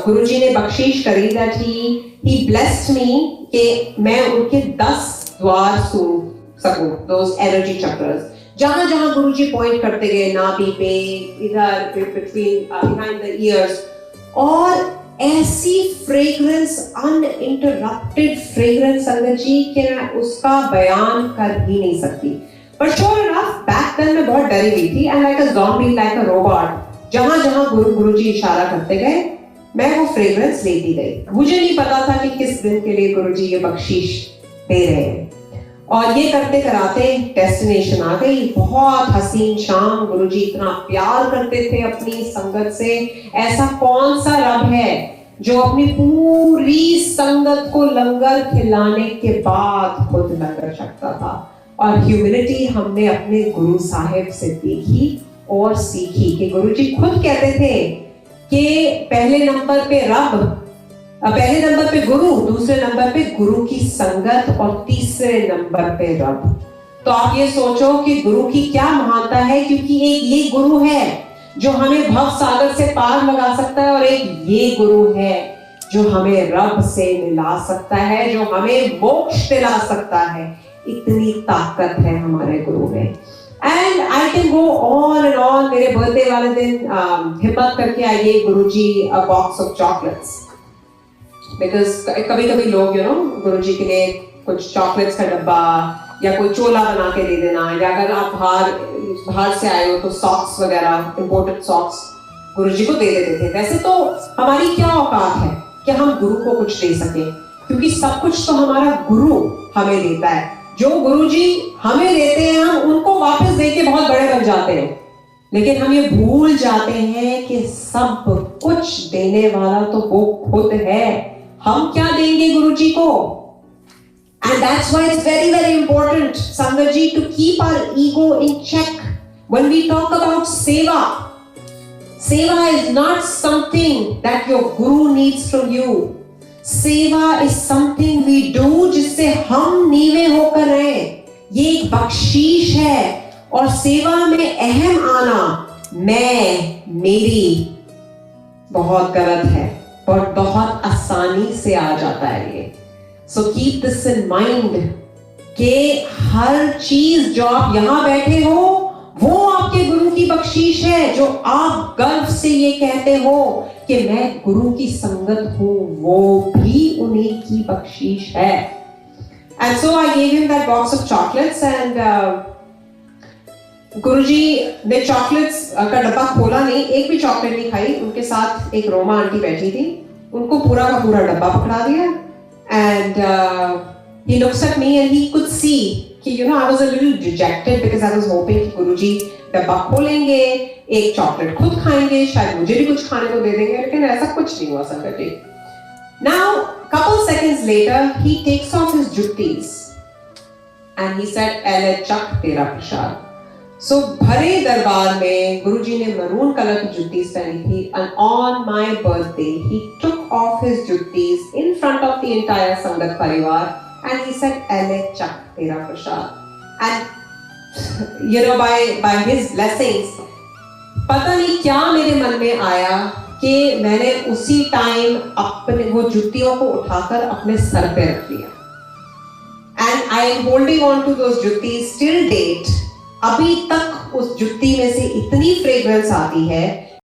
गुरुजी ने बख्शीश करी that he blessed me कि मैं उनके 10 द्वार सूंघ सकूं, those energy chakras. जहां जहां गुरुजी पॉइंट करते गए, नाभि पे, इधर between behind the ears, और ऐसी फ्रेग्रेंस, अनइंटरप्टेड फ्रेग्रेंस संगत जी कि मैं उसका बयान कर ही नहीं सकती. But sure enough, back then मैं बहुत डरी हुई थी and like a zombie, like a robot. जहां जहां गुरुजी इशारा करते गए, मैं वो फ्रेग्रेंस लेती गई. मुझे नहीं पता था कि किस दिन के लिए गुरुजी ये बख्शीश दे रहे हैं. और ये करते कराते डेस्टिनेशन आ गई. बहुत हसीन शाम. गुरुजी इतना प्यार करते थे अपनी संगत से. ऐसा कौन सा रब है जो अपनी पूरी संगत को लंगर खिलाने के बाद खुद लंगर छकता था. और ह्यूमिलिटी हमने अपने गुरु साहिब से देखी और सीखी कि गुरुजी खुद कहते थे कि पहले नंबर पे रब, पहले नंबर पे गुरु, दूसरे नंबर पे गुरु की संगत और तीसरे नंबर पे रब. तो आप ये सोचो कि गुरु की क्या महानता है, क्योंकि एक ये गुरु है जो हमें भव सागर से पार लगा सकता है और एक ये गुरु है जो हमें रब से मिला सकता है, जो हमें मोक्ष दिला सकता है. इतनी ताकत है हमारे गुरु में. And I can go on and on. मेरे बर्थडे वाले दिन हिम्मत करके आइए गुरुजी a box of chocolates, because कभी कभी लोग गुरुजी के लिए कुछ चॉकलेट्स का डब्बा या कोई चोला बना के दे देना, या अगर आप बाहर से आए हो तो सॉक्स वगैरह, इंपोर्टेड सॉक्स गुरुजी को दे देते थे. वैसे तो हमारी क्या औकात है कि हम गुरु को कुछ दे सके, क्योंकि सब कुछ तो हमारा गुरु हमें देता है. जो गुरुजी हमें देते हैं हम उनको वापस देके बहुत बड़े बन जाते हैं, लेकिन हम ये भूल जाते हैं कि सब कुछ देने वाला तो वो खुद है. हम क्या देंगे गुरुजी को? And that's why it's very, very important, Sangat ji, to keep our ego in check. When we talk about seva, seva is not something that your guru needs from you. सेवा is something we do जिससे हम नीवे होकर रहें. ये एक बख्शीश है. और सेवा में अहम आना, मैं, मेरी, बहुत गलत है और बहुत आसानी से आ जाता है ये. So keep this in mind कि हर चीज जो आप यहां बैठे हो वो आपके गुरु की बख्शीश है. जो आप गर्व से ये कहते हो कि मैं गुरु की संगत हूं, वो भी उन्हीं की बख्शीश है. And so I gave him that box of chocolates and गुरुजी ने चॉकलेट्स का डब्बा खोला नहीं, एक भी चॉकलेट नहीं खाई. उनके साथ एक रोमा आंटी बैठी थी, उनको पूरा का पूरा डब्बा पकड़ा दिया. And he looks at me and he could see कि I was a little dejected because I was hoping कि गुरुजी डब्बा खोलेंगे, एक चॉकलेट खुद खाएंगे, शायद मुझे भी कुछ खाने को दे देंगे, लेकिन ऐसा कुछ नहीं हुआ संगत जी. Now, couple seconds later, he takes off his juttis and he said, "ऐले चक तेरा प्रसाद." So भरे दरबार में गुरुजी ने मरून कलर की जुत्तीज पहनी थी. And on my birthday, he took off his juttis in front of the entire संगत परिवार and he said, "ऐले चक तेरा प्रसाद." And by his blessings, पता नहीं क्या मेरे मन में आया कि मैंने उसी टाइम अपने वो जुत्तियों को उठाकर अपने सर पे रख लिया. And I am holding on to those juttis till date. अभी तक उस जुत्ती में से इतनी फ्रेग्रेंस आती है